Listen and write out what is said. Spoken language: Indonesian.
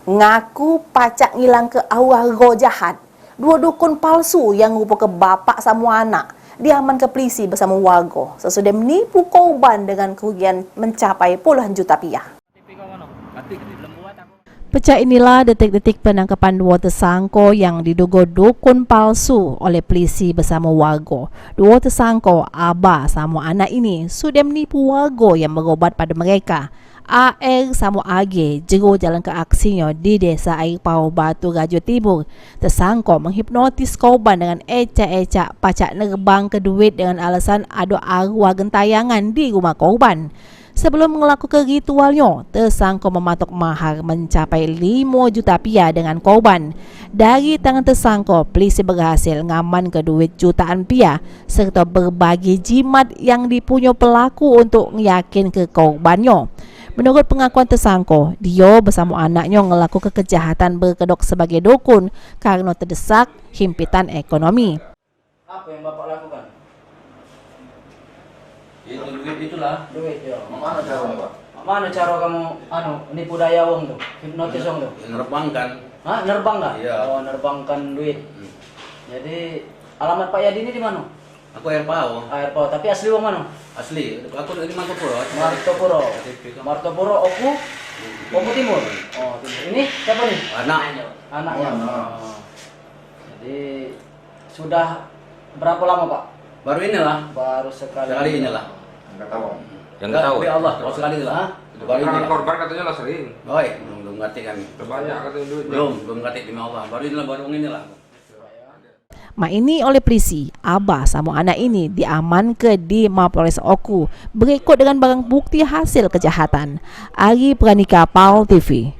Ngaku pacak ngilang ke awal roh jahat. Dua dukun palsu yang rupa ke bapak sama anak diaman ke polisi bersama warga sesudah menipu korban dengan kerugian mencapai puluhan juta rupiah. Pecah inilah detik-detik penangkapan dua tersangka yang diduga dukun palsu oleh polisi bersama warga. Dua tersangka, abah sama anak ini, sudah menipu warga yang berobat pada mereka. AR sama AG jero jalan ke aksinya di Desa Air Pau Batu Raja Timur. Tersangka menghipnotis korban dengan ecak-ecak pacak nerbang ke duit dengan alasan ada arwah gentayangan di rumah korban. Sebelum melakukan ritualnya, tersangka mematok mahar mencapai 5 juta rupiah dengan korban. Dari tangan tersangka, polisi berhasil ngaman ke duit jutaan rupiah serta berbagi jimat yang dipunya pelaku untuk meyakin ke korbannya. Menurut pengakuan tersangka, dia bersama anaknya melakukan kejahatan berkedok sebagai dukun karena terdesak himpitan ekonomi. Apa yang Bapak lakukan? Itu duit itulah. Duit ya. Mana cara Pak? Mana cara kamu nipu daya wong tuh? Hipnotis wong tuh? Nerbangkan. Hah, nerbang nggak? Iya. Oh, nerbangkan duit. Jadi alamat Pak Yadi ini di mana? Aku air pau. Air Pau, tapi asli wong mana? Asli. Aku dari Martopuro. Martopuro. Martopuro Oku Timur. Oh, Timur. Ini siapa nih? Anaknya. Anaknya. Oh. Jadi sudah berapa lama Pak? Baru inilah. Baru sekali. Sekali inilah. Enggak tahu. Yang enggak tahu. Allah, baru sekali inilah. Itu Baru kan inilah. korban katanya lah sering. Oi, belum ngerti kami. Banyak katanya duitnya. Belum ngerti di Allah. Baru inilah, baru inilah. Mak ini oleh polisi, abah sama anak ini diamankan di Mapolres Oku berikut dengan barang bukti hasil kejahatan. Ari Pranika, PAL TV.